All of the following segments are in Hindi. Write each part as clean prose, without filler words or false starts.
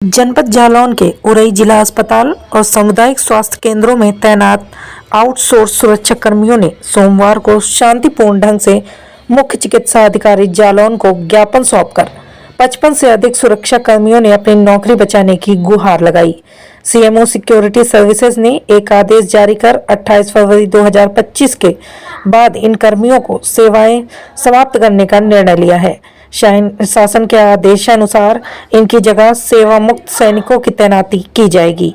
जनपद जालौन के उरई जिला अस्पताल और सामुदायिक स्वास्थ्य केंद्रों में तैनात आउटसोर्स सुरक्षा कर्मियों ने सोमवार को शांतिपूर्ण ढंग से मुख्य चिकित्सा अधिकारी जालौन को ज्ञापन सौंपकर 55 से अधिक सुरक्षा कर्मियों ने अपनी नौकरी बचाने की गुहार लगाई। सीएमओ सिक्योरिटी सर्विसेज ने एक आदेश जारी कर 28 फरवरी 2025 के बाद इन कर्मियों को सेवाएं समाप्त करने का निर्णय लिया है। शासन के आदेशानुसार इनकी जगह सेवा मुक्त सैनिकों की तैनाती की जाएगी।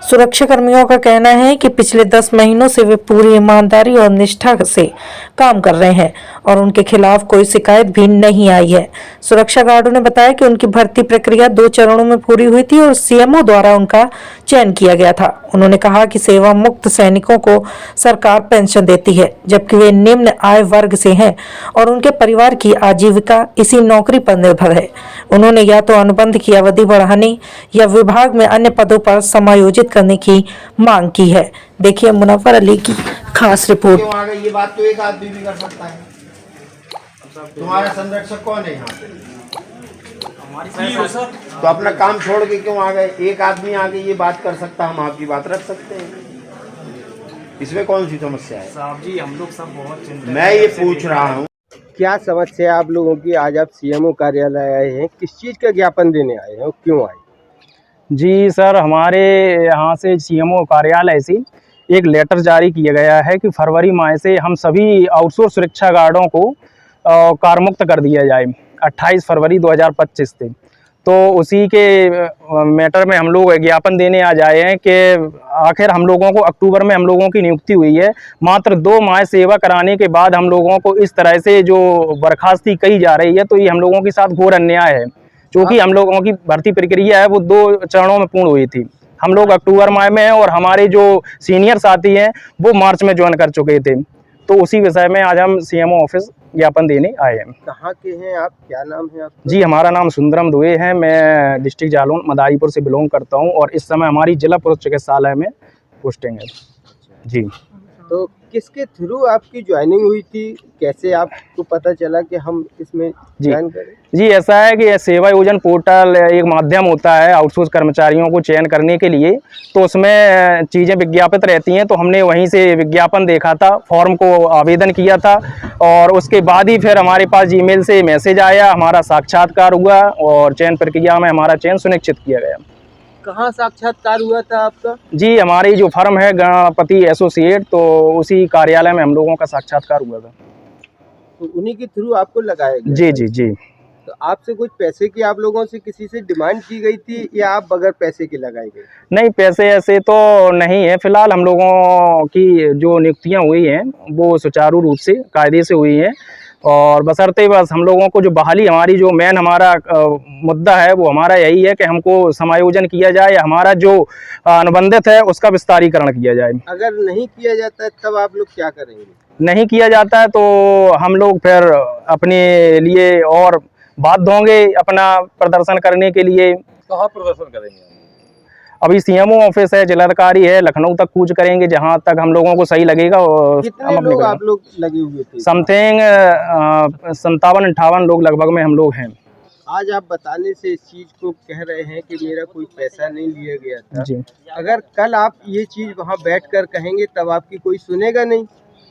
सुरक्षा कर्मियों का कहना है कि पिछले 10 महीनों से वे पूरी ईमानदारी और निष्ठा से काम कर रहे हैं और उनके खिलाफ कोई शिकायत भी नहीं आई है। सुरक्षा गार्डों ने बताया कि उनकी भर्ती प्रक्रिया 2 चरणों में पूरी हुई थी और सीएमओ द्वारा उनका चयन किया गया था। उन्होंने कहा कि सेवा मुक्त सैनिकों को सरकार पेंशन देती है, जबकि वे निम्न आय वर्ग से हैं और उनके परिवार की आजीविका इसी नौकरी पर निर्भर है। उन्होंने या तो अनुबंध की अवधि बढ़ाने या विभाग में अन्य पदों पर समायोजित करने की मांग की है। देखिए मुनव्वर अली की खास रिपोर्ट। ये बात तो एक आदमी भी कर सकता है। तुम्हारा संरक्षक कौन है यहाँ पे? तो अपना काम छोड़ के क्यों आ गए? एक आदमी आगे ये बात कर सकता, हम आपकी बात रख सकते हैं। इसमें कौन सी समस्या है? साहब जी, हम लोग सब बहुत चिंतित। मैं ये पूछ रहा हूँ, क्या समस्या है आप लोगों की? आज आप सीएमओ कार्यालय आए हैं, किस चीज़ का ज्ञापन देने आए हैं और क्यों आए? जी सर, हमारे यहाँ से सीएमओ कार्यालय से एक लेटर जारी किया गया है कि फरवरी माह से हम सभी आउटसोर्स सुरक्षा गार्डों को कारमुक्त कर दिया जाए 28 फरवरी 2025 से। तो उसी के मैटर में हम लोग ज्ञापन देने आ जाए हैं कि आखिर हम लोगों को अक्टूबर में हम लोगों की नियुक्ति हुई है, मात्र 2 माह सेवा कराने के बाद हम लोगों को इस तरह से जो बर्खास्ती कही जा रही है, तो ये हम लोगों के साथ घोर अन्याय है। क्योंकि हम लोगों की भर्ती प्रक्रिया है वो 2 चरणों में पूर्ण हुई थी। हम लोग अक्टूबर माह में और हमारे जो सीनियर साथी हैं वो मार्च में ज्वाइन कर चुके थे। तो उसी विषय में आज हम सीएमओ ऑफिस ज्ञापन देने आए हैं। कहाँ के हैं आप? क्या नाम है आपका? जी, हमारा नाम सुंदरम दुबे है। मैं डिस्ट्रिक्ट जालौन मदारीपुर से बिलोंग करता हूं और इस समय हमारी जिला पुलिस चिकित्सालय में पोस्टिंग है। जी, तो किसके थ्रू आपकी ज्वाइनिंग हुई थी? कैसे आपको पता चला कि हम इसमें ज्वाइन करें? जी, ऐसा है कि सेवा योजन पोर्टल एक माध्यम होता है आउटसोर्स कर्मचारियों को चयन करने के लिए, तो उसमें चीज़ें विज्ञापित रहती हैं। तो हमने वहीं से विज्ञापन देखा था, फॉर्म को आवेदन किया था और उसके बाद ही फिर हमारे पास जीमेल से मैसेज आया, हमारा साक्षात्कार हुआ और चयन प्रक्रिया में हमारा चयन सुनिश्चित किया गया। कहाँ साक्षात्कार हुआ था आपका? जी, हमारी जो फर्म है गणपति एसोसिएट, तो उसी कार्यालय में हम लोगों का साक्षात्कार हुआ था। तो उन्हीं के थ्रू आपको लगाया गया? जी जी जी। तो आपसे कुछ पैसे की आप लोगों से किसी से डिमांड की गई थी या आप बगैर पैसे के लगाए गए? नहीं, पैसे ऐसे तो नहीं है। फिलहाल हम लोगों की जो नियुक्तियां हुई हैं वो सुचारू रूप से कायदे से हुई हैं और बशर्ते बस हम लोगों को जो बहाली, हमारी जो मेन हमारा मुद्दा है वो हमारा यही है कि हमको समायोजन किया जाए या हमारा जो अनुबंधित है उसका विस्तारीकरण किया जाए। अगर नहीं किया जाता है तब आप लोग क्या करेंगे? नहीं किया जाता है तो हम लोग फिर अपने लिए और बाध्य होंगे अपना प्रदर्शन करने के लिए। कहाँ प्रदर्शन करेंगे? अभी सीएमओ ऑफिस है, जिलाधिकारी है, लखनऊ तक कूच करेंगे जहां तक हम लोगों को सही लगेगा। कितने लोग आप लोग लगे हुए थे? समथिंग 57-58 लोग लगभग में हम लोग हैं। आज आप बताने से इस चीज को कह रहे हैं कि मेरा कोई पैसा नहीं लिया गया था। जी। अगर कल आप ये चीज वहाँ बैठकर कहेंगे तब आपकी कोई सुनेगा नहीं।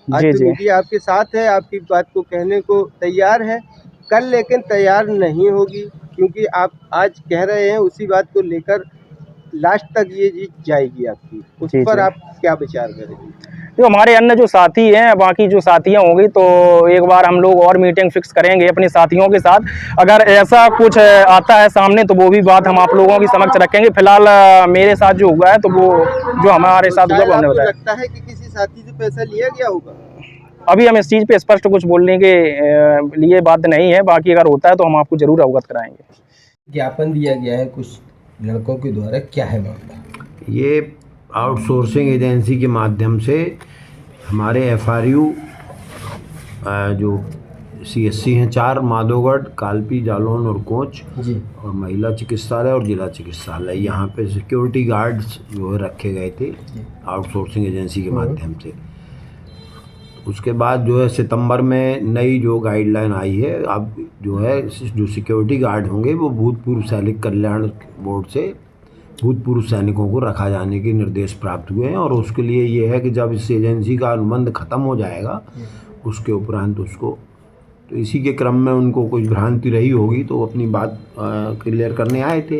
आज जी, तो जी। मीडिया आपके साथ है, आपकी बात को कहने को तैयार है, कल लेकिन तैयार नहीं होगी, क्योंकि आप आज कह रहे हैं उसी बात को लेकर लास्ट तक ये चीज जाएगी आपकी। उस जी, पर जी। आप क्या विचार करेंगे? जो हमारे अन्य जो साथी हैं, बाकी जो साथियां होंगी, तो एक बार हम लोग और मीटिंग फिक्स करेंगे अपने साथियों के साथ। अगर ऐसा कुछ आता है सामने तो वो भी बात हम आप लोगों की समक्ष रखेंगे। फिलहाल मेरे साथ जो हुआ है तो वो जो हमारे साथ हुआ वो हमने बताया। लगता है कि किसी साथी से पैसा लिया गया होगा? अभी हम इस चीज़ पे स्पष्ट कुछ बोलने के लिए बात नहीं है, बाकी अगर होता है तो हम आपको जरूर अवगत कराएंगे। ज्ञापन दिया गया है कुछ लड़कों के द्वारा, क्या है मामला? ये आउटसोर्सिंग एजेंसी के माध्यम से हमारे एफआरयू जो सीएससी हैं 4 माधोगढ़, कालपी, जालौन और कोंच जी, और महिला चिकित्सालय और जिला चिकित्सालय, यहाँ पे सिक्योरिटी गार्ड्स जो है रखे गए थे आउटसोर्सिंग एजेंसी के माध्यम से। उसके बाद जो है सितंबर में नई जो गाइडलाइन आई है, अब जो है जो सिक्योरिटी गार्ड होंगे वो भूतपूर्व सैनिक कल्याण बोर्ड से भूतपूर्व सैनिकों को रखा जाने के निर्देश प्राप्त हुए हैं। और उसके लिए ये है कि जब इस एजेंसी का अनुबंध ख़त्म हो जाएगा उसके उपरांत उसको, तो इसी के क्रम में उनको कुछ भ्रांति रही होगी तो अपनी बात क्लियर करने आए थे,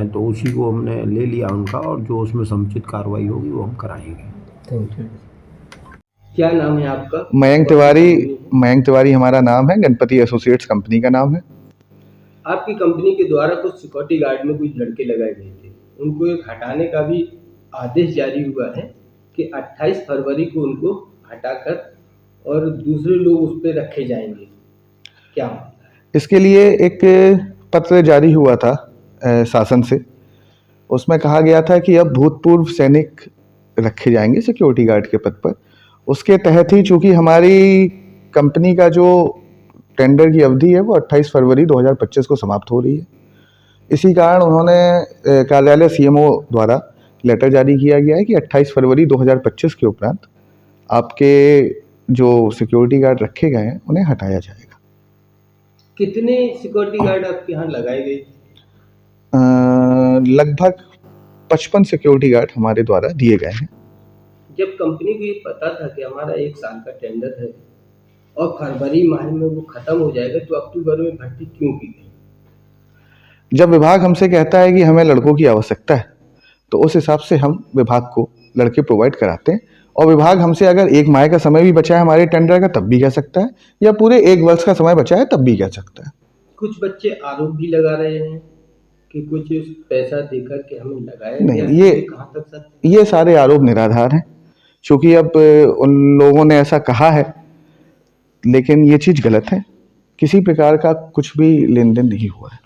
तो उसी को हमने ले लिया उनका, और जो उसमें समुचित कार्रवाई होगी वो हम कराएंगे। Thank you. क्या नाम है आपका? मयंक तिवारी हमारा नाम है, गणपति एसोसिएट्स कंपनी का नाम है। आपकी कंपनी के द्वारा कुछ सिक्योरिटी गार्ड में कुछ लड़के लगाए गए थे, उनको एक हटाने का भी आदेश जारी हुआ है कि 28 फरवरी को उनको हटाकर और दूसरे लोग उस पर रखे जाएंगे, क्या? इसके लिए एक पत्र जारी हुआ था शासन से, उसमें कहा गया था कि अब भूतपूर्व सैनिक रखे जाएंगे सिक्योरिटी गार्ड के पद पर। उसके तहत ही चूंकि हमारी कंपनी का जो टेंडर की अवधि है वो 28 फरवरी 2025 को समाप्त हो रही है, इसी कारण उन्होंने कार्यालय सीएमओ द्वारा लेटर जारी किया गया है कि 28 फरवरी 2025 के उपरांत आपके जो सिक्योरिटी गार्ड रखे गए हैं उन्हें हटाया जाएगा। कितने सिक्योरिटी गार्ड आपके यहाँ लगाए गए? लगभग 55 सिक्योरिटी गार्ड हमारे द्वारा दिए गए हैं। जब कंपनी को ये पता था कि हमारा 1 साल का टेंडर है और फरवरी माह में वो खत्म हो जाएगा, तो अक्टूबर में भर्ती क्यों की गई? जब विभाग हमसे कहता है कि हमें लड़कों की आवश्यकता है तो उस हिसाब से हम विभाग को लड़के प्रोवाइड कराते हैं, और विभाग हमसे अगर 1 माह का समय भी बचा है हमारे टेंडर का तब भी कह सकता है, या पूरे 1 वर्ष का समय बचा है तब भी कह सकता है। कुछ बच्चे आरोप भी लगा रहे हैं कि कुछ पैसा देकर के हमें लगाया नहीं, गया, ये कहाँ तक सत्य? ये सारे आरोप निराधार हैं, क्योंकि अब उन लोगों ने ऐसा कहा है, लेकिन ये चीज़ गलत है। किसी प्रकार का कुछ भी लेन देन नहीं हुआ है।